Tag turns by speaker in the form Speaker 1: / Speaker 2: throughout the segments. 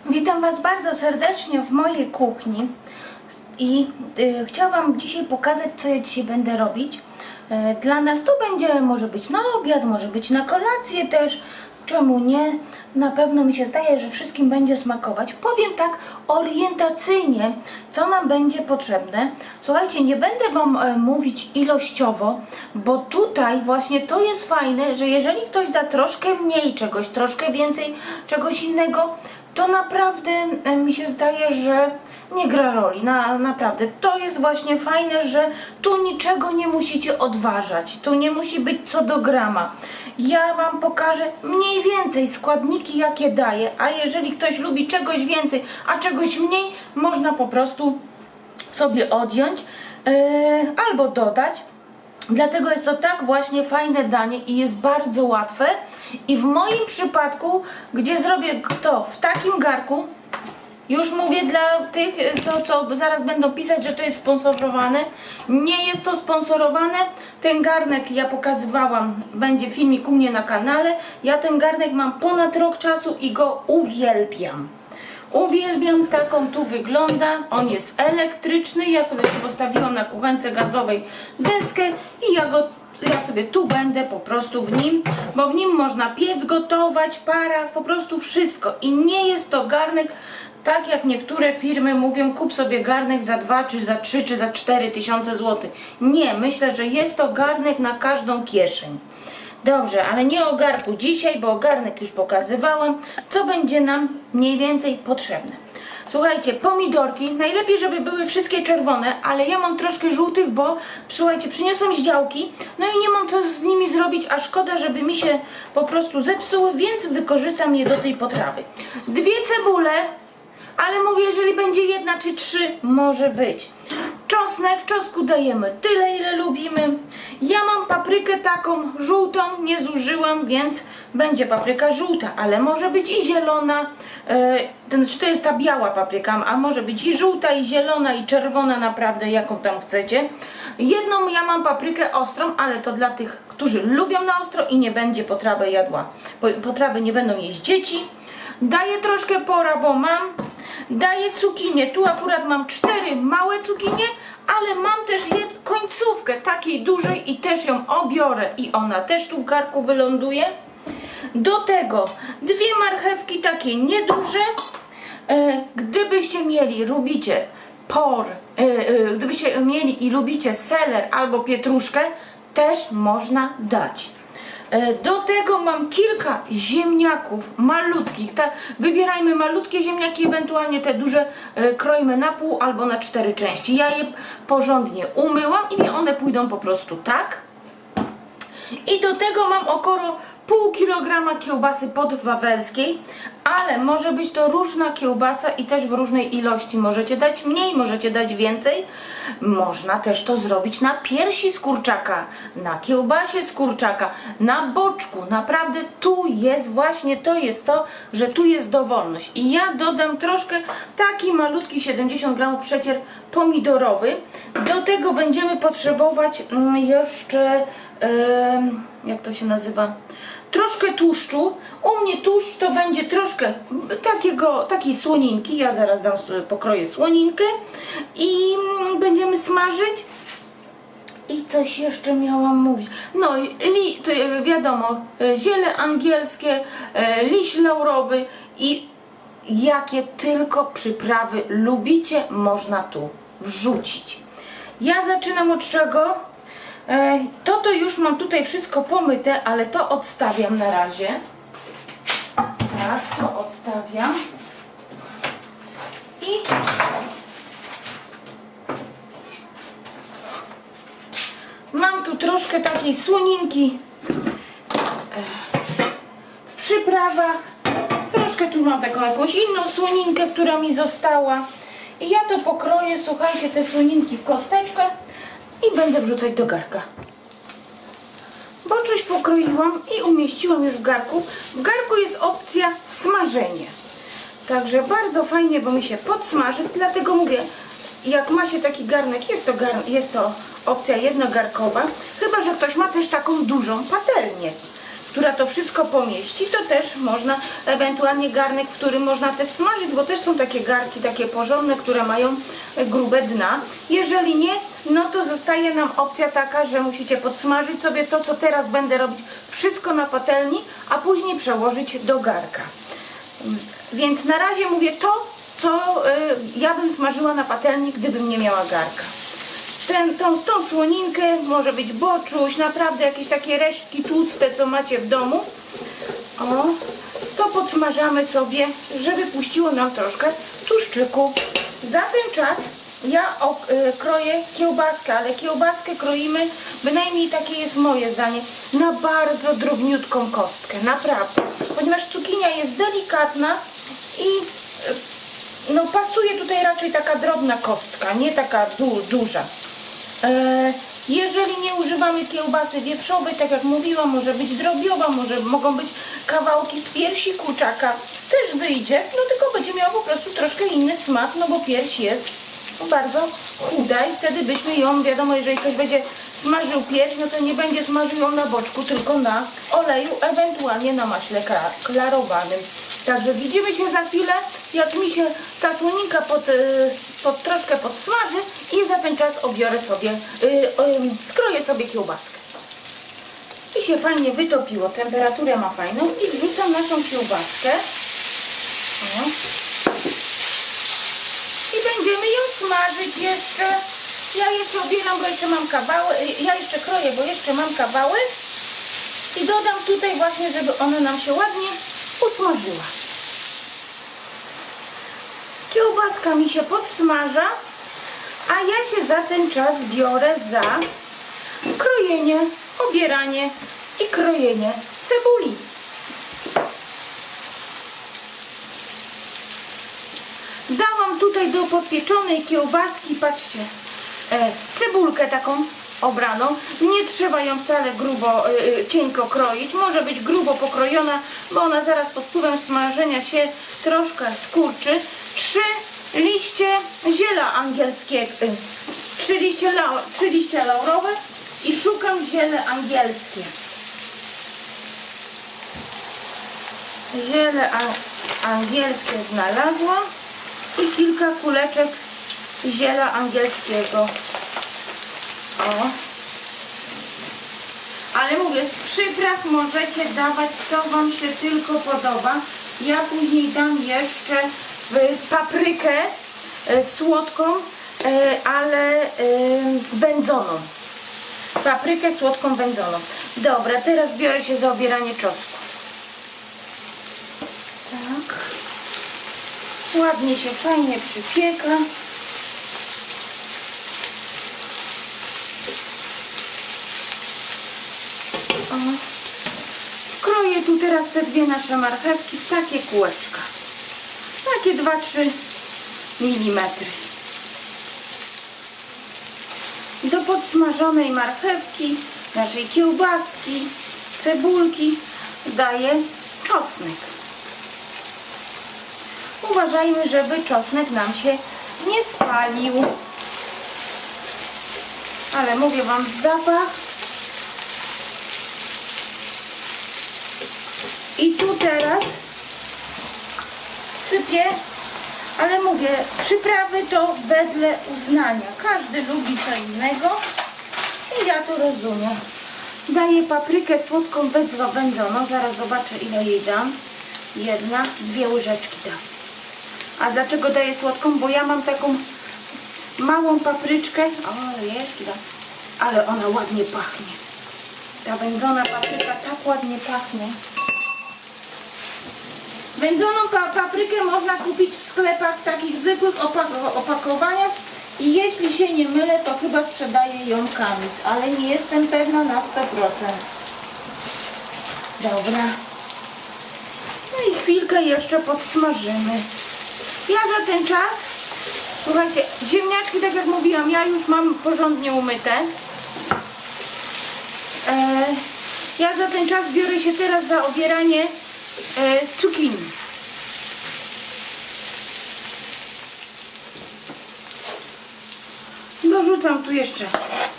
Speaker 1: Witam Was bardzo serdecznie w mojej kuchni i chciałam dzisiaj pokazać, co ja dzisiaj będę robić. Dla nas to będzie, może być na obiad, może być na kolację też, czemu nie? Na pewno mi się zdaje, że wszystkim będzie smakować. Powiem tak orientacyjnie, co nam będzie potrzebne. Słuchajcie, nie będę Wam mówić ilościowo, bo tutaj właśnie to jest fajne, że jeżeli ktoś da troszkę mniej czegoś, troszkę więcej czegoś innego, to naprawdę mi się zdaje, że nie gra roli. Naprawdę. To jest właśnie fajne, że tu niczego nie musicie odważać. Tu nie musi być co do grama. Ja Wam pokażę mniej więcej składniki, jakie daję, a jeżeli ktoś lubi czegoś więcej, a czegoś mniej, można po prostu sobie odjąć albo dodać. Dlatego jest to tak właśnie fajne danie i jest bardzo łatwe. I w moim przypadku, gdzie zrobię to w takim garku, już mówię dla tych, co zaraz będą pisać, że to jest sponsorowane. Nie jest to sponsorowane. Ten garnek ja pokazywałam, będzie filmik u mnie na kanale. Ja ten garnek mam ponad rok czasu i go uwielbiam. Uwielbiam, tak on tu wygląda. On jest elektryczny. Ja sobie tu postawiłam na kuchence gazowej deskę i ja sobie tu będę po prostu w nim, bo w nim można piec, gotować, paraw, po prostu wszystko. I nie jest to garnek, tak jak niektóre firmy mówią, kup sobie garnek za 2, czy za 3, czy za 4 tysiące złotych. Nie, myślę, że jest to garnek na każdą kieszeń. Dobrze, ale nie o garku dzisiaj, bo garnek już pokazywałam. Co będzie nam mniej więcej potrzebne? Słuchajcie, pomidorki, najlepiej, żeby były wszystkie czerwone, ale ja mam troszkę żółtych, bo słuchajcie, przyniosłam z działki, no i nie mam co z nimi zrobić, a szkoda, żeby mi się po prostu zepsuły, więc wykorzystam je do tej potrawy. 2 cebule, ale mówię, jeżeli będzie 1 czy 3, może być. Czosnek, czosnku dajemy tyle, ile lubimy. Ja mam paprykę taką żółtą, nie zużyłam, więc będzie papryka żółta, ale może być i zielona. To jest ta biała papryka, a może być i żółta, i zielona, i czerwona, naprawdę jaką tam chcecie. Jedną ja mam paprykę ostrą, ale to dla tych, którzy lubią na ostro i nie będzie potrawy jadła. Potrawy nie będą jeść dzieci. Daję troszkę pora, bo mam. Daję cukinię, tu akurat mam 4 małe cukinie, ale mam też końcówkę takiej dużej i też ją obiorę i ona też tu w garku wyląduje. Do tego 2 marchewki takie nieduże. Gdybyście mieli, lubicie gdybyście mieli i lubicie seler albo pietruszkę, też można dać. Do tego mam kilka ziemniaków malutkich. Wybierajmy malutkie ziemniaki, ewentualnie te duże kroimy na pół albo na 4 części. Ja je porządnie umyłam i one pójdą po prostu tak. I do tego mam około pół kilograma kiełbasy podwawelskiej, ale może być to różna kiełbasa i też w różnej ilości. Możecie dać mniej, możecie dać więcej. Można też to zrobić na piersi z kurczaka, na kiełbasie z kurczaka, na boczku. Naprawdę tu jest właśnie, to jest to, że tu jest dowolność. I ja dodam troszkę taki malutki 70 gramów przecier pomidorowy. Do tego będziemy potrzebować jeszcze, jak to się nazywa? Troszkę tłuszczu. U mnie tłuszcz to będzie troszkę takiej słoninki. Ja zaraz pokroję słoninkę i będziemy smażyć. I coś jeszcze miałam mówić. No, to wiadomo, ziele angielskie, liść laurowy i jakie tylko przyprawy lubicie, można tu wrzucić. Ja zaczynam od czego? To już mam tutaj wszystko pomyte, ale to odstawiam na razie. Tak, to odstawiam. I mam tu troszkę takiej słoninki w przyprawach. Troszkę tu mam taką jakąś inną słoninkę, która mi została. I ja to pokroję, słuchajcie, te słoninki w kosteczkę i będę wrzucać do garka. Boczuś pokroiłam i umieściłam już w garku. W garku jest opcja smażenie. Także bardzo fajnie, bo mi się podsmaży. Dlatego mówię, jak ma się taki garnek, jest to opcja jednogarkowa. Chyba że ktoś ma też taką dużą patelnię, która to wszystko pomieści, to też można, ewentualnie garnek, w którym można też smażyć, bo też są takie garki, takie porządne, które mają grube dna. Jeżeli nie, no to zostaje nam opcja taka, że musicie podsmażyć sobie to, co teraz będę robić, wszystko na patelni, a później przełożyć do garka. Więc na razie mówię to, co ja bym smażyła na patelni, gdybym nie miała garka. Tą słoninkę, może być boczuś, naprawdę jakieś takie resztki tłuste, co macie w domu. O, to podsmażamy sobie, żeby puściło nam troszkę tłuszczyku. Za ten czas ja kroję kiełbaskę, ale kiełbaskę kroimy, bynajmniej takie jest moje zdanie, na bardzo drobniutką kostkę, naprawdę. Ponieważ cukinia jest delikatna i no, pasuje tutaj raczej taka drobna kostka, nie taka duża. Jeżeli nie używamy kiełbasy wieprzowej, tak jak mówiłam, może być drobiowa, mogą być kawałki z piersi kurczaka, też wyjdzie, no tylko będzie miał po prostu troszkę inny smak, no bo pierś jest bardzo chuda i wtedy byśmy ją, wiadomo, jeżeli ktoś będzie smażył pierś, no to nie będzie smażył ją na boczku, tylko na oleju, ewentualnie na maśle klarowanym. Także widzimy się za chwilę, jak mi się ta słoninka troszkę podsmaży i za ten czas skroję sobie kiełbaskę. I się fajnie wytopiło, temperaturę ma fajną i wrzucam naszą kiełbaskę. O. I będziemy ją smażyć jeszcze. Ja jeszcze obieram, bo jeszcze mam kawałek, ja jeszcze kroję, bo jeszcze mam kawałek i dodam tutaj właśnie, żeby ona nam się ładnie usmażyła. Kiełbaska mi się podsmaża, a ja się za ten czas biorę za krojenie, obieranie i krojenie cebuli. Dałam tutaj do podpieczonej kiełbaski, patrzcie, cebulkę taką obraną. Nie trzeba ją wcale grubo, cienko kroić. Może być grubo pokrojona, bo ona zaraz pod wpływem smażenia się troszkę skurczy. 3 liście ziela angielskiego, 3 liście laurowe i szukam ziele angielskie. Ziele angielskie znalazłam i kilka kuleczek ziela angielskiego. O. Ale mówię, z przypraw możecie dawać, co wam się tylko podoba. Ja później dam jeszcze paprykę słodką, ale wędzoną. Paprykę słodką wędzoną. Dobra, teraz biorę się za obieranie czosnku. Tak. Ładnie się, fajnie przypieka. O. Wkroję tu teraz te dwie nasze marchewki w takie kółeczka. Takie 2-3 mm. Do podsmażonej marchewki, naszej kiełbaski, cebulki daję czosnek. Uważajmy, żeby czosnek nam się nie spalił. Ale mówię wam, zapach. I tu teraz wsypię, ale mówię, przyprawy to wedle uznania. Każdy lubi co innego i ja to rozumiem. Daję paprykę słodką wędzoną. Zaraz zobaczę, ile jej dam. 1-2 łyżeczki dam. A dlaczego daję słodką? Bo ja mam taką małą papryczkę. O, jeszki dam. Ale ona ładnie pachnie. Ta wędzona papryka tak ładnie pachnie. Wędzoną paprykę można kupić w sklepach w takich zwykłych opakowaniach i jeśli się nie mylę, to chyba sprzedaje ją Kamis, ale nie jestem pewna na 100%. Dobra. No i chwilkę jeszcze podsmażymy. Ja za ten czas, słuchajcie, ziemniaczki, tak jak mówiłam, ja już mam porządnie umyte. Ja za ten czas biorę się teraz za obieranie cukinii. Dorzucam tu jeszcze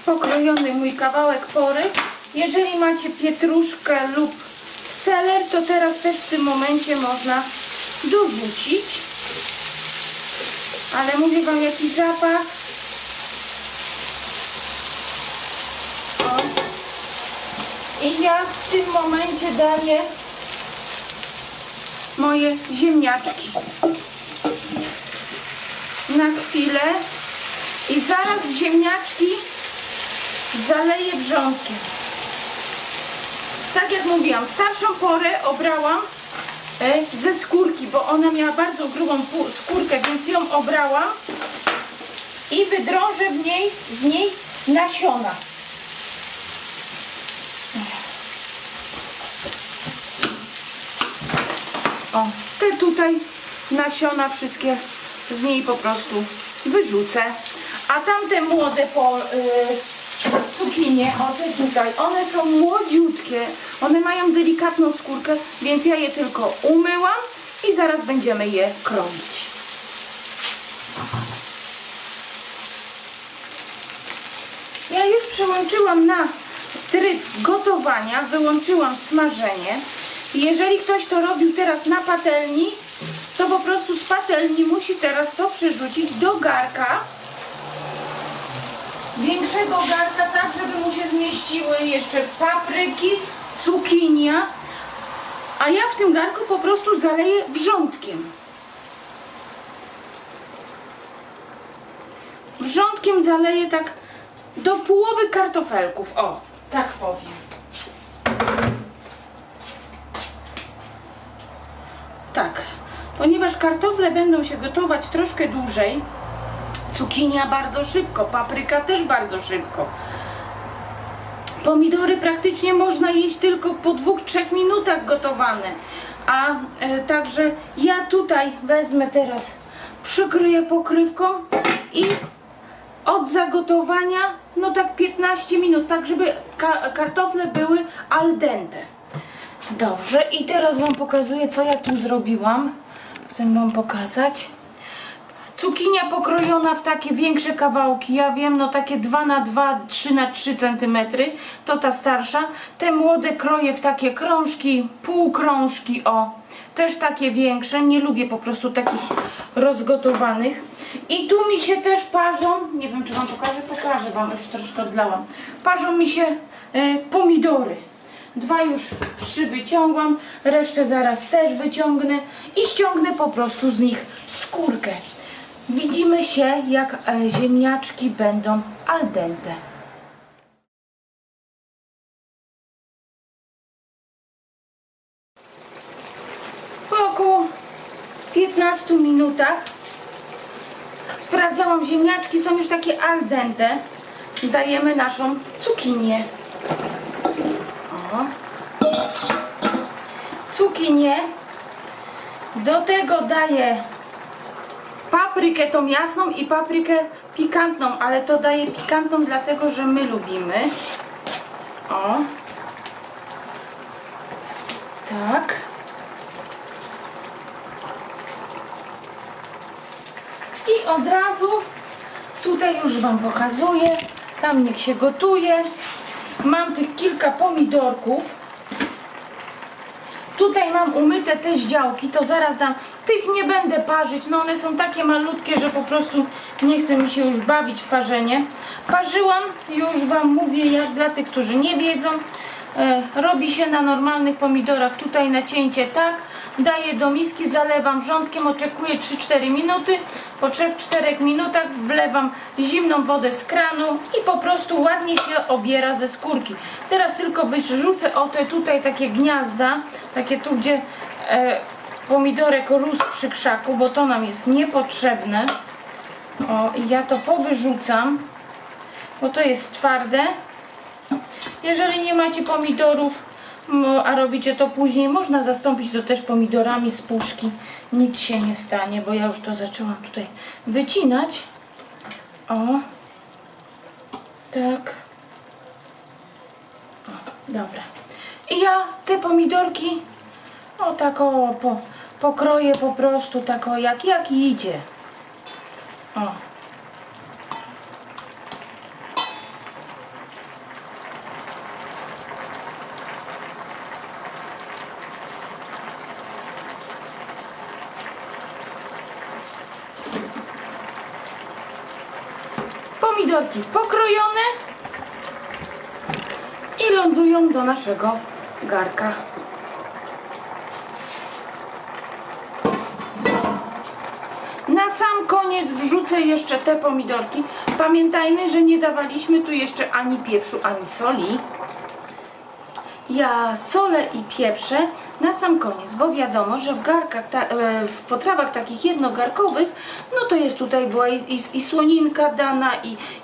Speaker 1: pokrojony mój kawałek pory. Jeżeli macie pietruszkę lub Seler to teraz też w tym momencie można dorzucić. Ale mówię wam, jaki zapach. O. I ja w tym momencie daję moje ziemniaczki na chwilę i zaraz ziemniaczki zaleję wrzątkiem. Tak jak mówiłam, starszą porę obrałam ze skórki, bo ona miała bardzo grubą skórkę, więc ją obrałam i wydrążę z niej nasiona. O, te tutaj nasiona wszystkie z niej po prostu wyrzucę. A tamte młode cukinie, o te tutaj, one są młodziutkie, one mają delikatną skórkę, więc ja je tylko umyłam i zaraz będziemy je kroić. Ja już przełączyłam na tryb gotowania, wyłączyłam smażenie. Jeżeli ktoś to robił teraz na patelni, to po prostu z patelni musi teraz to przerzucić do garka. Większego garka, tak żeby mu się zmieściły jeszcze papryki, cukinia. A ja w tym garku po prostu zaleję wrzątkiem. Wrzątkiem zaleję tak do połowy kartofelków. O, tak powiem. Tak, ponieważ kartofle będą się gotować troszkę dłużej, cukinia bardzo szybko, papryka też bardzo szybko. Pomidory praktycznie można jeść tylko po 2-3 minutach gotowane. Także ja tutaj wezmę teraz, przykryję pokrywką i od zagotowania, no tak 15 minut, tak żeby kartofle były al dente. Dobrze, i teraz wam pokazuję, co ja tu zrobiłam. Chcę wam pokazać. Cukinia pokrojona w takie większe kawałki, ja wiem, no takie 2x2, 3x3 cm, to ta starsza. Te młode kroję w takie krążki, półkrążki, o, też takie większe, nie lubię po prostu takich rozgotowanych. I tu mi się też parzą, nie wiem czy wam pokażę wam, już troszkę odlałam. Parzą mi się pomidory. 3 wyciągłam, resztę zaraz też wyciągnę i ściągnę po prostu z nich skórkę. Widzimy się, jak ziemniaczki będą al dente. Po około 15 minutach sprawdzałam, ziemniaczki są już takie al dente. Dajemy naszą cukinię. O. Cukinię. Do tego daję paprykę tą jasną i paprykę pikantną, ale to daję pikantną dlatego, że my lubimy. O. Tak. I od razu tutaj już wam pokazuję, tam niech się gotuje. Mam tych kilka pomidorków. Tutaj mam umyte te ździałki, to zaraz dam. Tych nie będę parzyć, no one są takie malutkie, że po prostu nie chce mi się już bawić w parzenie. Parzyłam, już wam mówię, jak dla tych, którzy nie wiedzą. Robi się na normalnych pomidorach, tutaj nacięcie tak. Daję do miski, zalewam wrzątkiem, oczekuję 3-4 minuty. Po 3-4 minutach wlewam zimną wodę z kranu i po prostu ładnie się obiera ze skórki. Teraz tylko wyrzucę o te tutaj takie gniazda, takie tu, gdzie pomidorek rósł przy krzaku, bo to nam jest niepotrzebne. O, i ja to powyrzucam, bo to jest twarde. Jeżeli nie macie pomidorów, a robicie to później, można zastąpić to też pomidorami z puszki. Nic się nie stanie, bo ja już to zaczęłam tutaj wycinać. O, tak. O, dobra. I ja te pomidorki, o tak o, pokroję po prostu, tak o, jak idzie. O. pomidorki pokrojone i lądują do naszego garka. Na sam koniec wrzucę jeszcze te pomidorki. Pamiętajmy, że nie dawaliśmy tu jeszcze ani pieprzu, ani soli. Ja solę i pieprzę na sam koniec, bo wiadomo, że w garkach, w potrawach takich jednogarkowych, no to jest tutaj była i słoninka dana,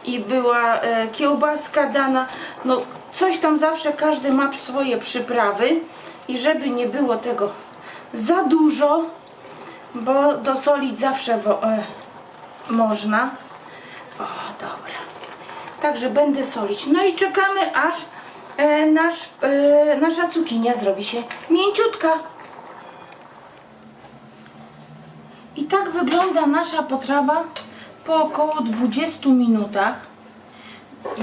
Speaker 1: i była kiełbaska dana, no coś tam zawsze każdy ma swoje przyprawy i żeby nie było tego za dużo, bo dosolić zawsze można. O, dobra. Także będę solić. No i czekamy, aż nasza cukinia zrobi się mięciutka. I tak wygląda nasza potrawa po około 20 minutach.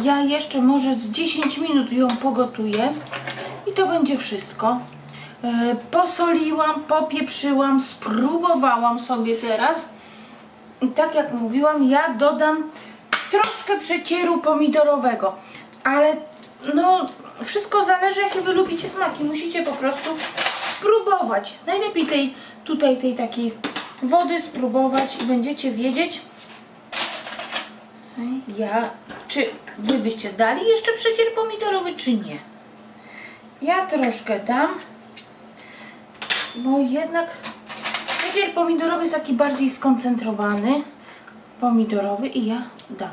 Speaker 1: Ja jeszcze może z 10 minut ją pogotuję i to będzie wszystko. Posoliłam, popieprzyłam, spróbowałam sobie teraz. I tak jak mówiłam, ja dodam troszkę przecieru pomidorowego, ale no wszystko zależy, jakie wy lubicie smaki. Musicie po prostu spróbować. Najlepiej tej takiej wody spróbować i będziecie wiedzieć, czy wy byście dali jeszcze przecier pomidorowy, czy nie. Ja troszkę dam, bo jednak przecier pomidorowy jest taki bardziej skoncentrowany, pomidorowy, i ja dam.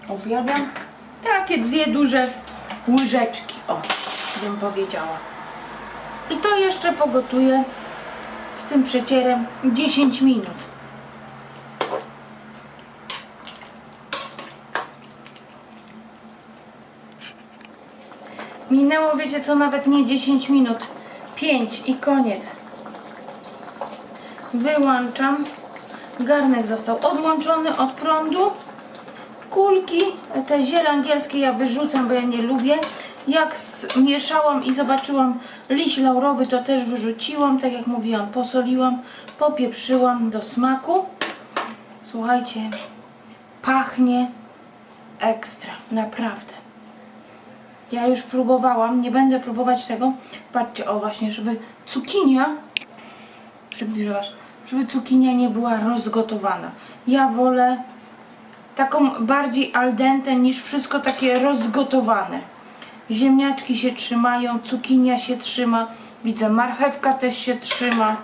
Speaker 1: Uwielbiam takie 2 duże łyżeczki, o, bym powiedziała. I to jeszcze pogotuję z tym przecierem 10 minut. Minęło, wiecie co, nawet nie 10 minut, 5 i koniec. Wyłączam. Garnek został odłączony od prądu. Kulki, te ziele angielskie ja wyrzucam, bo ja nie lubię. Jak mieszałam i zobaczyłam liść laurowy, to też wyrzuciłam. Tak jak mówiłam, posoliłam, popieprzyłam do smaku. Słuchajcie, pachnie ekstra, naprawdę. Ja już próbowałam, nie będę próbować tego. Patrzcie, o właśnie, żeby cukinia, przybliżę was, żeby cukinia nie była rozgotowana. Ja wolę taką bardziej al dente niż wszystko takie rozgotowane. Ziemniaczki się trzymają, cukinia się trzyma, widzę, marchewka też się trzyma.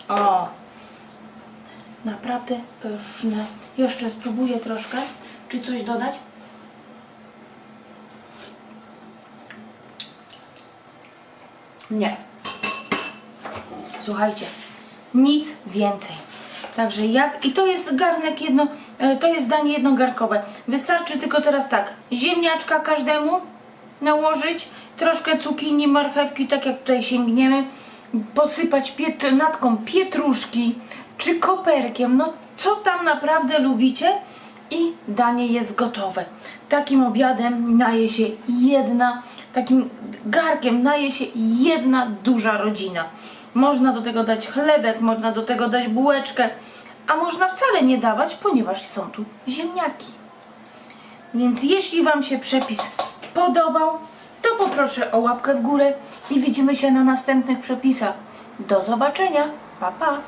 Speaker 1: O, naprawdę pyszne. Jeszcze spróbuję troszkę. Czy coś dodać? Nie. Słuchajcie, nic więcej. Także i to jest garnek to jest danie jednogarkowe. Wystarczy tylko teraz tak, ziemniaczka każdemu nałożyć, troszkę cukinii, marchewki, tak jak tutaj sięgniemy, posypać natką pietruszki czy koperkiem, no co tam naprawdę lubicie, i danie jest gotowe. Takim obiadem naje się takim garkiem naje się jedna duża rodzina. Można do tego dać chlebek, można do tego dać bułeczkę, a można wcale nie dawać, ponieważ są tu ziemniaki. Więc jeśli wam się przepis podobał, to poproszę o łapkę w górę i widzimy się na następnych przepisach. Do zobaczenia. Pa, pa.